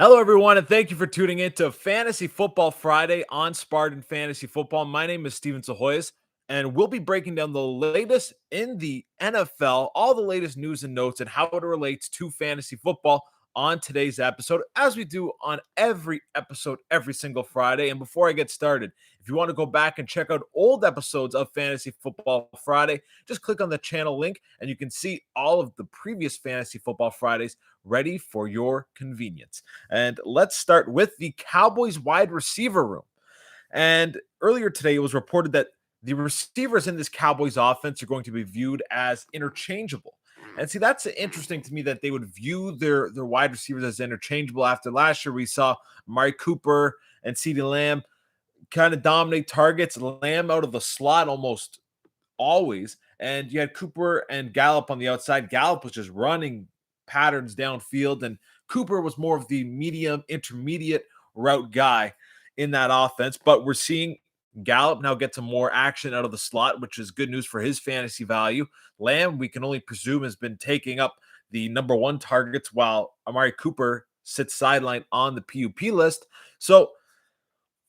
Hello, everyone, and thank you for tuning in to Fantasy Football Friday on Spartan Fantasy Football. My name is Steven Psihogios, and we'll be breaking down the latest in the NFL, all the latest news and notes, and how it relates to fantasy football on today's episode, as we do on every episode every single Friday. And before I get started, if you want to go back and check out old episodes of Fantasy Football Friday, just click on the channel link and you can see all of the previous Fantasy Football Fridays ready for your convenience. And let's start with the Cowboys wide receiver room. And earlier today, it was reported that the receivers in this Cowboys offense are going to be viewed as interchangeable. And see, that's interesting to me that they would view their wide receivers as interchangeable. After last year, we saw Amari Cooper and CeeDee Lamb kind of dominate targets, Lamb out of the slot almost always. And you had Cooper and Gallup on the outside. Gallup was just running patterns downfield, and Cooper was more of the medium intermediate route guy in that offense. But we're seeing Gallup now get some more action out of the slot, which is good news for his fantasy value. Lamb, we can only presume, has been taking up the number one targets, while Amari Cooper sits sideline on the PUP list. So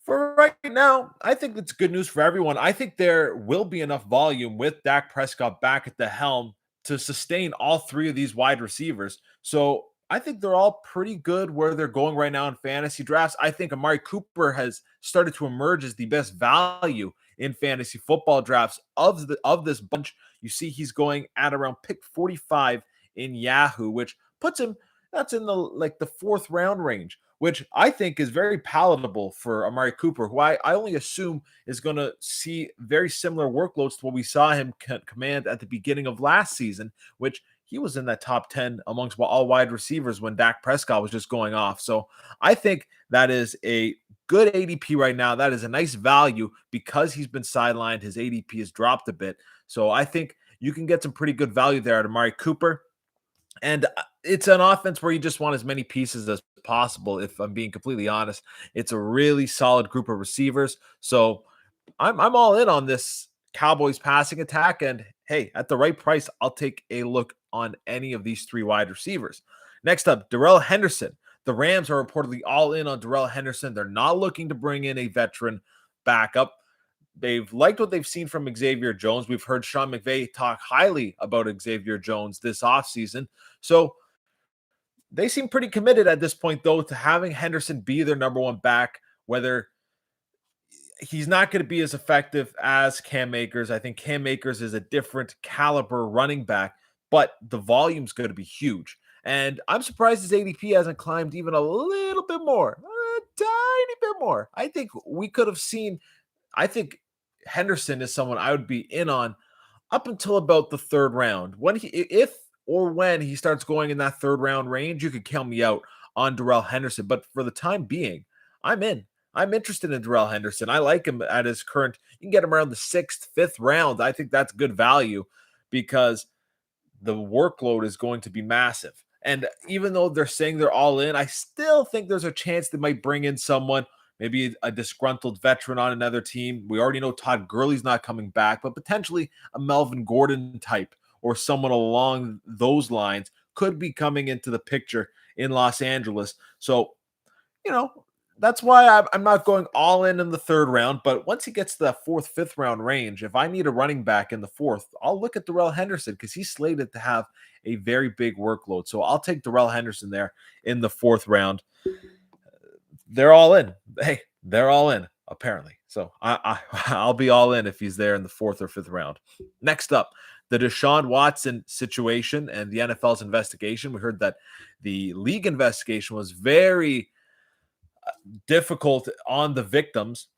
for right now, I think it's good news for everyone. I think there will be enough volume with Dak Prescott back at the helm to sustain all three of these wide receivers. So I think they're all pretty good where they're going right now in fantasy drafts. I think Amari Cooper has started to emerge as the best value in fantasy football drafts of this bunch. You see, he's going at around pick 45 in Yahoo, which puts him that's in the fourth round range, which I think is very palatable for Amari Cooper, who I only assume is going to see very similar workloads to what we saw him command at the beginning of last season, which he was in that top 10 amongst all wide receivers when Dak Prescott was just going off. So I think that is a good ADP right now. That is a nice value because he's been sidelined. His ADP has dropped a bit. So I think you can get some pretty good value there at Amari Cooper. And it's an offense where you just want as many pieces as possible. If I'm being completely honest, it's a really solid group of receivers. So I'm all in on this Cowboys passing attack. And hey, at the right price, I'll take a look on any of these three wide receivers. Next up, Darrell Henderson. The Rams are reportedly all in on Darrell Henderson. They're not looking to bring in a veteran backup. They've liked what they've seen from Xavier Jones. We've heard Sean McVay talk highly about Xavier Jones this offseason. So they seem pretty committed at this point, though, to having Henderson be their number one back, whether he's not going to be as effective as Cam Akers. I think Cam Akers is a different caliber running back, but the volume's going to be huge. And I'm surprised his ADP hasn't climbed even a little bit more, a tiny bit more. I think we could have seen, I think Henderson is someone I would be in on up until about the third round. When he starts going in that third round range, you could count me out on Darrell Henderson. But for the time being, I'm in. I'm interested in Darrell Henderson. I like him at his current. You can get him around the sixth, fifth round. I think that's good value because the workload is going to be massive. And even though they're saying they're all in, I still think there's a chance they might bring in someone, maybe a disgruntled veteran on another team. We already know Todd Gurley's not coming back, but potentially a Melvin Gordon type or someone along those lines could be coming into the picture in Los Angeles. So, you know, that's why I'm not going all in the third round. But once he gets to that fourth, fifth round range, if I need a running back in the fourth, I'll look at Darrell Henderson because he's slated to have a very big workload. So I'll take Darrell Henderson there in the fourth round. They're all in. Hey, they're all in, apparently. So I'll be all in if he's there in the fourth or fifth round. Next up, the Deshaun Watson situation and the NFL's investigation. We heard that the league investigation was very difficult on the victims,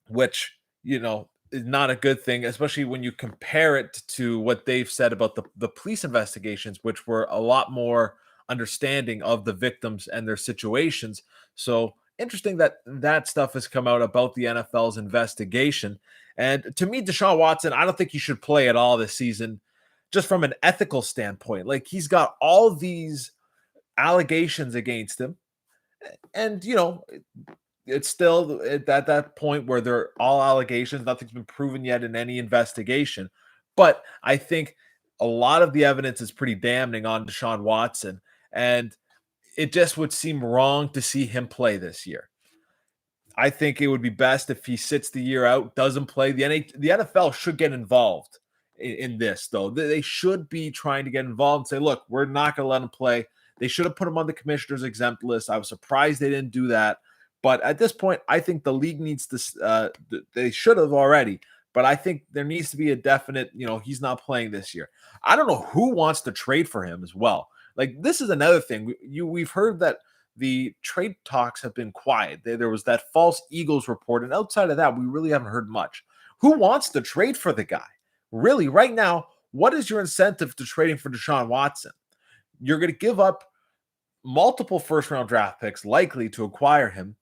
which, is not a good thing, especially when you compare it to what they've said about the police investigations, which were a lot more understanding of the victims and their situations. So interesting that stuff has come out about the NFL's investigation. And to me, Deshaun Watson, I don't think he should play at all this season, just from an ethical standpoint. Like, he's got all these allegations against him. And, it's still at that point where they're all allegations. Nothing's been proven yet in any investigation. But I think a lot of the evidence is pretty damning on Deshaun Watson. And it just would seem wrong to see him play this year. I think it would be best if he sits the year out, doesn't play. The NFL should get involved in this, though. They should be trying to get involved and say, look, we're not going to let him play. They should have put him on the commissioner's exempt list. I was surprised they didn't do that. But at this point, I think the league needs to, they should have already. But I think there needs to be a definite, he's not playing this year. I don't know who wants to trade for him as well. Like, this is another thing. We've heard that the trade talks have been quiet. There was that false Eagles report, and outside of that, we really haven't heard much. Who wants to trade for the guy? Really, right now, what is your incentive to trading for Deshaun Watson? You're going to give up multiple first-round draft picks, likely to acquire him,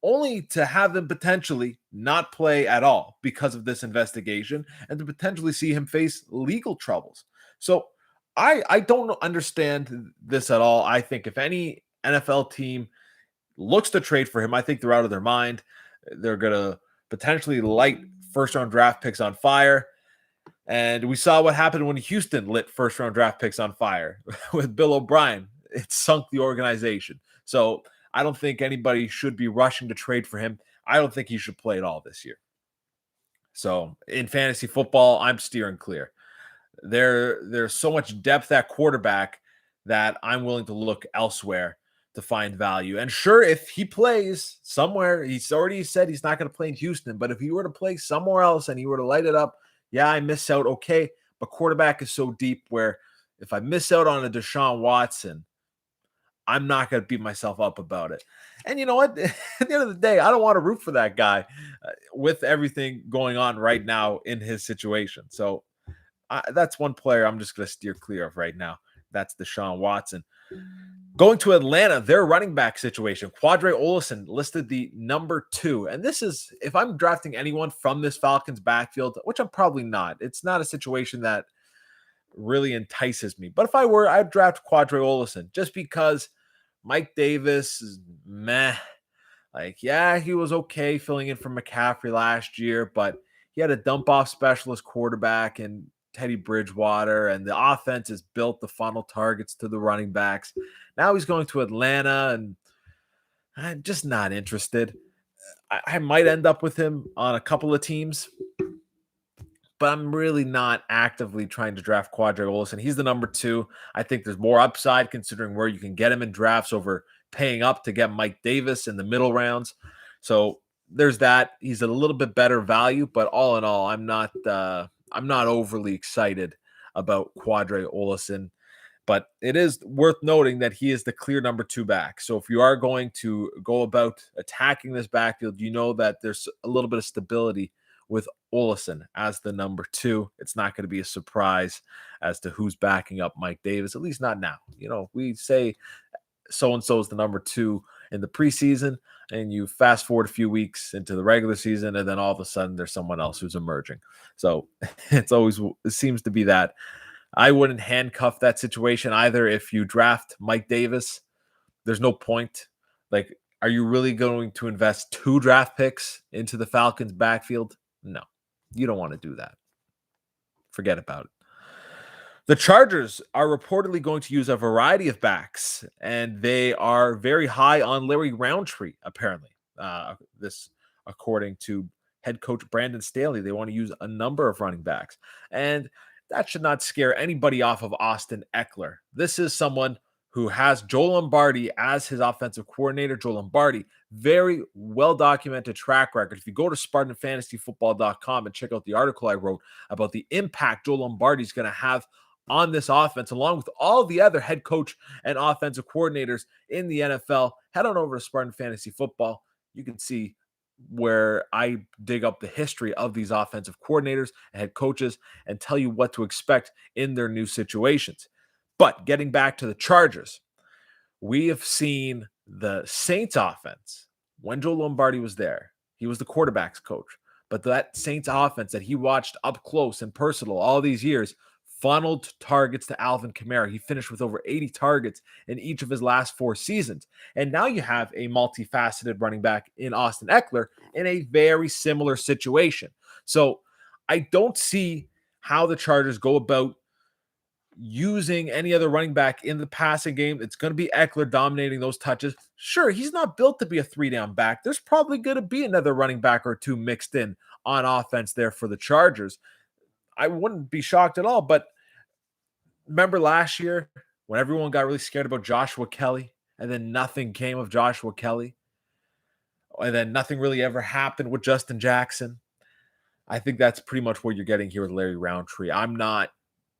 only to have him potentially not play at all because of this investigation and to potentially see him face legal troubles. So I don't understand this at all. I think if any NFL team looks to trade for him, I think they're out of their mind. They're going to potentially light first-round draft picks on fire. And we saw what happened when Houston lit first-round draft picks on fire with Bill O'Brien. It sunk the organization. So I don't think anybody should be rushing to trade for him. I don't think he should play at all this year. So in fantasy football, I'm steering clear. There's so much depth at quarterback that I'm willing to look elsewhere to find value. And sure, if he plays somewhere, he's already said he's not going to play in Houston, but if he were to play somewhere else and he were to light it up, yeah, I miss out. Okay. But quarterback is so deep where if I miss out on a Deshaun Watson, I'm not going to beat myself up about it. And you know what? At the end of the day, I don't want to root for that guy with everything going on right now in his situation. So that's one player I'm just going to steer clear of right now. That's Deshaun Watson. Going to Atlanta, their running back situation. Quadre Olesen listed the number 2. And this is, if I'm drafting anyone from this Falcons backfield, which I'm probably not, it's not a situation that really entices me. But if I were, I'd draft Quadre Olesen just because Mike Davis is meh. Like, yeah, he was okay filling in for McCaffrey last year, but he had a dump-off specialist quarterback and Teddy Bridgewater, and the offense is built to funnel targets to the running backs. Now he's going to Atlanta, and I'm just not interested. I might end up with him on a couple of teams, but I'm really not actively trying to draft Quadre Olesen. He's the number 2. I think there's more upside considering where you can get him in drafts over paying up to get Mike Davis in the middle rounds. So there's that. He's a little bit better value, but all in all, I'm not overly excited about Quadre Olesen. But it is worth noting that he is the clear number 2 back. So if you are going to go about attacking this backfield, you know that there's a little bit of stability with Olesen as the number 2. It's not going to be a surprise as to who's backing up Mike Davis, at least not now. We say so-and-so is the number 2 in the preseason, and you fast forward a few weeks into the regular season, and then all of a sudden there's someone else who's emerging. So it seems to be that. I wouldn't handcuff that situation either. If you draft Mike Davis, there's no point. Like, are you really going to invest 2 draft picks into the Falcons backfield? No, you don't want to do that. Forget about it. The Chargers are reportedly going to use a variety of backs, and they are very high on Larry Roundtree, apparently. This, according to head coach Brandon Staley, they want to use a number of running backs. And that should not scare anybody off of Austin Eckler. This is someone who has Joe Lombardi as his offensive coordinator. Joe Lombardi, very well-documented track record. If you go to SpartanFantasyFootball.com and check out the article I wrote about the impact Joe Lombardi is going to have on this offense, along with all the other head coach and offensive coordinators in the NFL, head on over to Spartan Fantasy Football. You can see where I dig up the history of these offensive coordinators and head coaches and tell you what to expect in their new situations. But getting back to the Chargers, we have seen the Saints offense when Joe Lombardi was there. He was the quarterback's coach. But that Saints offense that he watched up close and personal all these years funneled targets to Alvin Kamara. He finished with over 80 targets in each of his last 4 seasons. And now you have a multifaceted running back in Austin Eckler in a very similar situation. So I don't see how the Chargers go about using any other running back in the passing game, it's going to be Eckler dominating those touches. Sure, he's not built to be a 3-down back. There's probably going to be another running back or two mixed in on offense there for the Chargers. I wouldn't be shocked at all. But remember last year when everyone got really scared about Joshua Kelly and then nothing came of Joshua Kelly and then nothing really ever happened with Justin Jackson? I think that's pretty much what you're getting here with Larry Roundtree. I'm not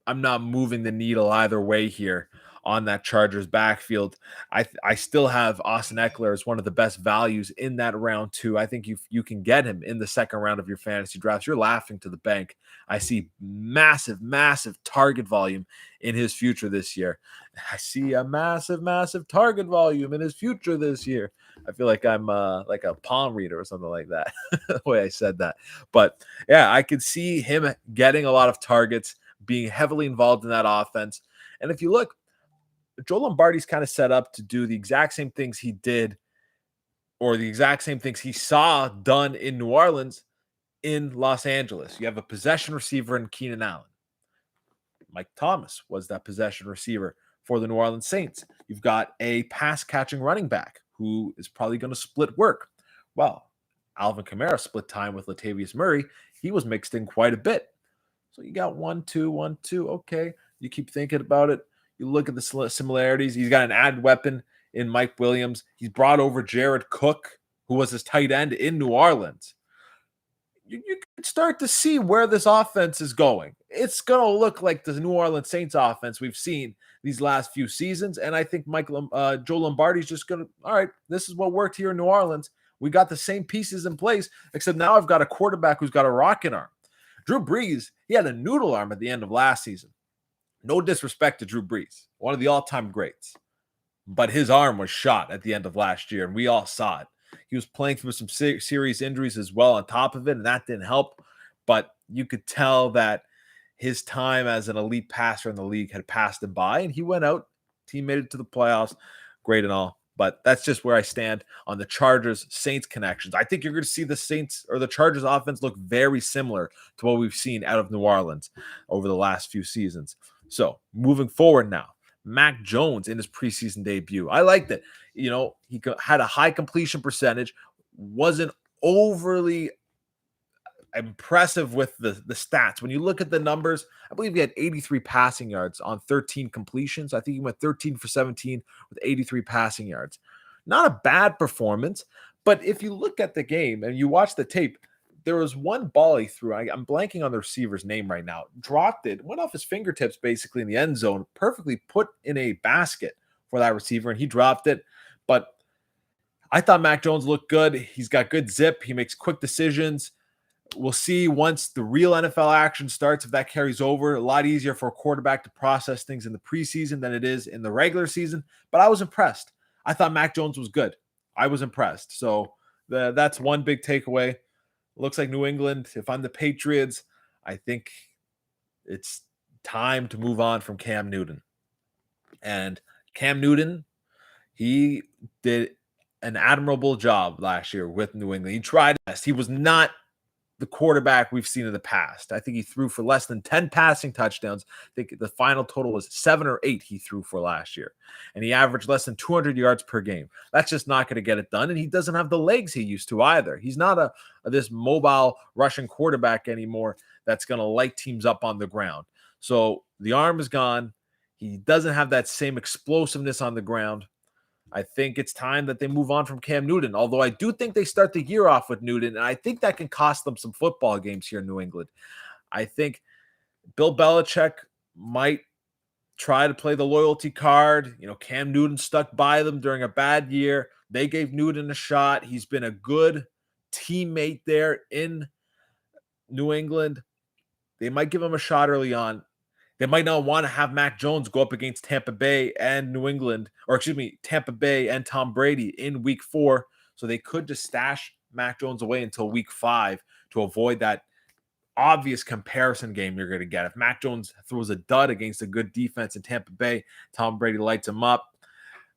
moving the needle either way here on that Chargers backfield. I still have Austin Eckler as one of the best values in that round too. I think you can get him in the second round of your fantasy drafts. You're laughing to the bank. I see massive, massive target volume in his future this year. I see a massive, massive target volume in his future this year. I feel like I'm like a palm reader or something like that, the way I said that. But yeah, I could see him getting a lot of targets, being heavily involved in that offense. And if you look, Joe Lombardi's kind of set up to do the exact same things he did, or the exact same things he saw done in New Orleans in Los Angeles. You have a possession receiver in Keenan Allen. Mike Thomas was that possession receiver for the New Orleans Saints. You've got a pass catching running back who is probably going to split work. Well, Alvin Kamara split time with Latavius Murray. He was mixed in quite a bit. So you got 1, 2, 1, 2. Okay. You keep thinking about it. You look at the similarities. He's got an added weapon in Mike Williams. He's brought over Jared Cook, who was his tight end in New Orleans. You could start to see where this offense is going. It's going to look like the New Orleans Saints offense we've seen these last few seasons. And I think Joe Lombardi's just going to, all right, this is what worked here in New Orleans. We got the same pieces in place, except now I've got a quarterback who's got a rocket arm. Drew Brees, he had a noodle arm at the end of last season. No disrespect to Drew Brees, one of the all-time greats. But his arm was shot at the end of last year, and we all saw it. He was playing through some serious injuries as well on top of it, and that didn't help. But you could tell that his time as an elite passer in the league had passed him by, and he went out. Team made it to the playoffs. Great and all. But that's just where I stand on the Chargers-Saints connections. I think you're going to see the Saints or the Chargers offense look very similar to what we've seen out of New Orleans over the last few seasons. So moving forward now, Mac Jones in his preseason debut. I liked it. You know, he had a high completion percentage, wasn't overly impressive with the stats. When you look at the numbers, I believe he had 83 passing yards on 13 completions. I think he went 13 for 17 with 83 passing yards. Not a bad performance, but if you look at the game and you watch the tape, there was one ball he threw. I'm blanking on the receiver's name right now. Dropped it, went off his fingertips basically in the end zone, perfectly put in a basket for that receiver, and he dropped it. But I thought Mac Jones looked good. He's got good zip. He makes quick decisions. We'll see once the real NFL action starts if that carries over. A lot easier for a quarterback to process things in the preseason than it is in the regular season. But I was impressed. I thought Mac Jones was good. I was impressed. So that's one big takeaway. Looks like New England, if I'm the Patriots, I think it's time to move on from Cam Newton. And Cam Newton, he did an admirable job last year with New England. He tried his best. He was not the quarterback we've seen in the past. I think he threw for less than 10 passing touchdowns. I think the final total was 7 or 8 he threw for last year. And he averaged less than 200 yards per game. That's just not going to get it done. And he doesn't have the legs he used to either. He's not this mobile Russian quarterback anymore that's going to light teams up on the ground. So the arm is gone. He doesn't have that same explosiveness on the ground. I think it's time that they move on from Cam Newton, although I do think they start the year off with Newton, and I think that can cost them some football games here in New England. I think Bill Belichick might try to play the loyalty card. You know, Cam Newton stuck by them during a bad year. They gave Newton a shot. He's been a good teammate there in New England. They might give him a shot early on. They might not want to have Mac Jones go up against Tampa Bay and New England, or excuse me, Tampa Bay and Tom Brady in week 4. So they could just stash Mac Jones away until week 5 to avoid that obvious comparison game you're going to get. If Mac Jones throws a dud against a good defense in Tampa Bay, Tom Brady lights him up.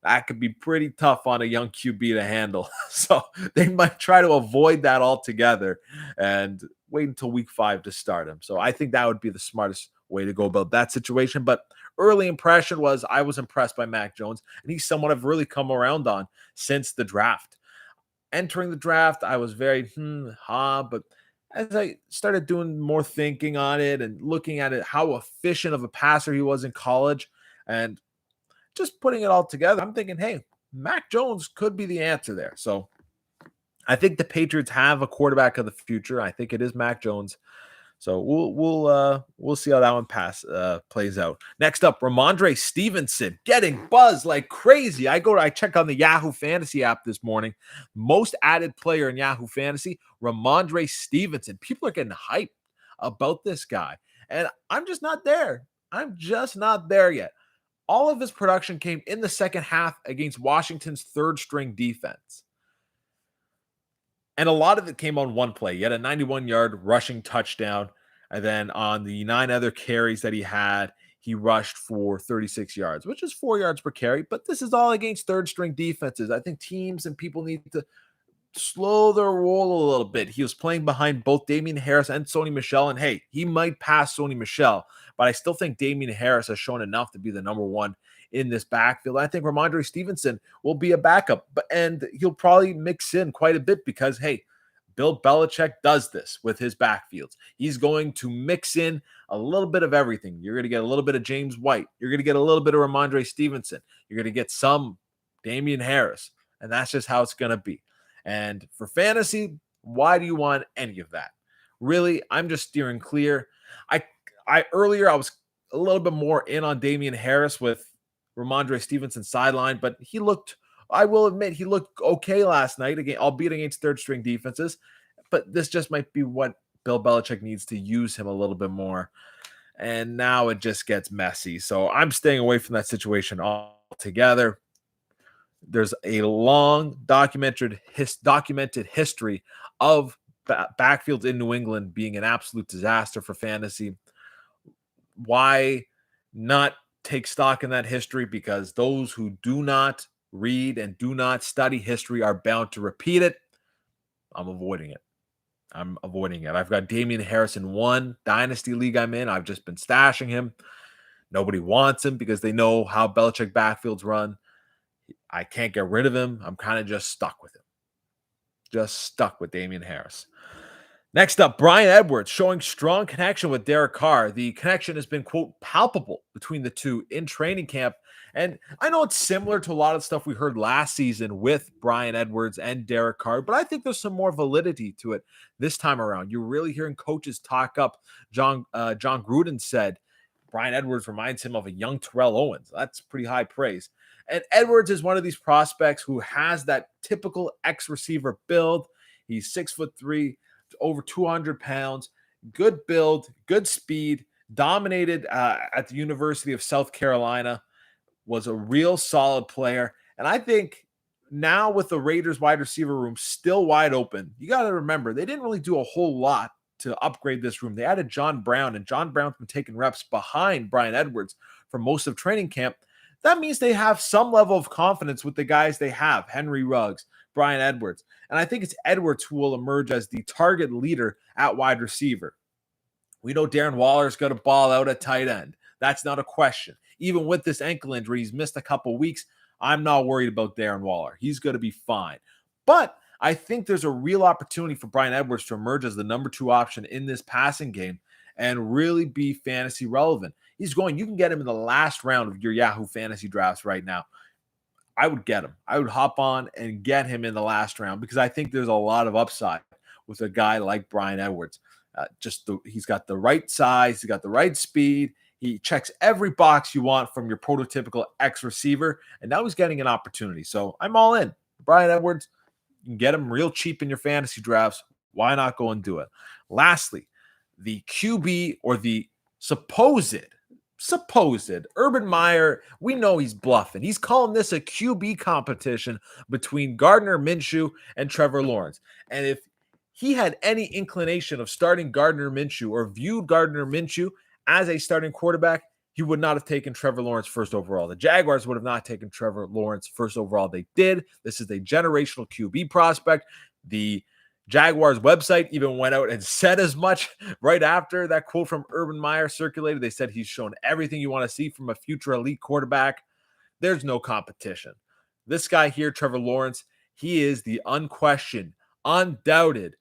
That could be pretty tough on a young QB to handle. So they might try to avoid that altogether and wait until week 5 to start him. So I think that would be the smartest way to go about that situation. But early impression was I was impressed by Mac Jones, and he's someone I've really come around on since the draft. Entering the draft, I was very but as I started doing more thinking on it and looking at it, how efficient of a passer he was in college, and just putting it all together, I'm thinking, hey, Mac Jones could be the answer there. So I think the Patriots have a quarterback of the future. I think it is Mac Jones. So we'll see how that one plays out. Next up, Ramondre Stevenson getting buzzed like crazy. I check on the Yahoo Fantasy app this morning. Most added player in Yahoo Fantasy, Ramondre Stevenson. People are getting hyped about this guy, and I'm just not there. I'm just not there yet. All of his production came in the second half against Washington's third string defense. And a lot of it came on one play. He had a 91-yard rushing touchdown. And then on the 9 other carries that he had, he rushed for 36 yards, which is 4 yards per carry. But this is all against third-string defenses. I think teams and people need to slow their roll a little bit. He was playing behind both Damian Harris and Sony Michel. And, hey, he might pass Sony Michel. But I still think Damian Harris has shown enough to be the number one in this backfield. I think Ramondre Stevenson will be a backup, and he'll probably mix in quite a bit because, hey, Bill Belichick does this with his backfields. He's going to mix in a little bit of everything. You're going to get a little bit of James White. You're going to get a little bit of Ramondre Stevenson. You're going to get some Damian Harris, and that's just how it's going to be. And for fantasy, why do you want any of that? Really, I'm just steering clear. Earlier I was a little bit more in on Damian Harris with Ramondre Stevenson sideline, but I will admit, he looked okay last night, again, albeit against third-string defenses. But this just might be what Bill Belichick needs to use him a little bit more. And now it just gets messy. So I'm staying away from that situation altogether. There's a long documented history of backfields in New England being an absolute disaster for fantasy. Why not take stock in that history? Because those who do not read and do not study history are bound to repeat it. I'm avoiding it. I've got Damian Harris in one dynasty league I'm in. I've just been stashing him. Nobody wants him because they know how Belichick backfields run. I can't get rid of him. I'm kind of just stuck with him. Just stuck with Damian Harris. Next up, Bryan Edwards showing strong connection with Derek Carr. The connection has been, quote, palpable between the two in training camp. And I know it's similar to a lot of stuff we heard last season with Bryan Edwards and Derek Carr, but I think there's some more validity to it this time around. You're really hearing coaches talk up. John Gruden said Bryan Edwards reminds him of a young Terrell Owens. That's pretty high praise. And Edwards is one of these prospects who has that typical ex-receiver build. He's 6'3", over 200 pounds, good build, good speed, dominated at the University of South Carolina, was a real solid player. And I think now with the Raiders wide receiver room still wide open, you got to remember, they didn't really do a whole lot to upgrade this room. They added John Brown, and John Brown's been taking reps behind Bryan Edwards for most of training camp. That means they have some level of confidence with the guys they have, Henry Ruggs, Bryan Edwards. And I think it's Edwards who will emerge as the target leader at wide receiver. We know Darren Waller's going to ball out at tight end. That's not a question. Even with this ankle injury, he's missed a couple weeks. I'm not worried about Darren Waller. He's going to be fine. But I think there's a real opportunity for Bryan Edwards to emerge as the number 2 option in this passing game and really be fantasy relevant. You can get him in the last round of your Yahoo fantasy drafts right now. I would get him. I would hop on and get him in the last round because I think there's a lot of upside with a guy like Bryan Edwards. He's got the right size. He's got the right speed. He checks every box you want from your prototypical ex-receiver, and now he's getting an opportunity. So I'm all in. Bryan Edwards, you can get him real cheap in your fantasy drafts. Why not go and do it? Lastly, the QB or the supposed Urban Meyer, we know he's bluffing. He's calling this a QB competition between Gardner Minshew and Trevor Lawrence. And if he had any inclination of starting Gardner Minshew or viewed Gardner Minshew as a starting quarterback, he would not have taken Trevor Lawrence first overall. The Jaguars would have not taken Trevor Lawrence first overall. They did. This is a generational QB prospect. The Jaguars website even went out and said as much right after that quote from Urban Meyer circulated. They said he's shown everything you want to see from a future elite quarterback. There's no competition. This guy here, Trevor Lawrence, he is the unquestioned, undoubted,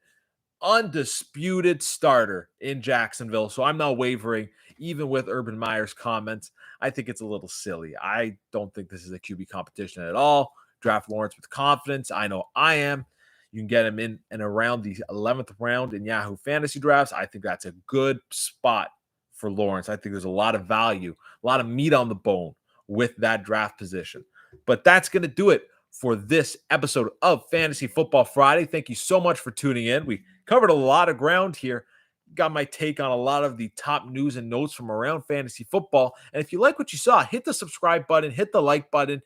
undisputed starter in Jacksonville. So I'm not wavering, even with Urban Meyer's comments. I think it's a little silly. I don't think this is a QB competition at all. Draft Lawrence with confidence. I know I am. You can get him in and around the 11th round in Yahoo fantasy drafts. I think that's a good spot for Lawrence. I think there's a lot of value, a lot of meat on the bone with that draft position. But that's going to do it for this episode of Fantasy Football Friday. Thank you so much for tuning in. We covered a lot of ground here. Got my take on a lot of the top news and notes from around fantasy football. And if you like what you saw, hit the subscribe button, hit the like button.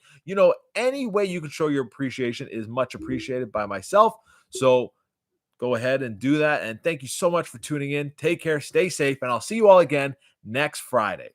Any way you can show your appreciation is much appreciated by myself. So go ahead and do that. And thank you so much for tuning in. Take care, stay safe, and I'll see you all again next Friday.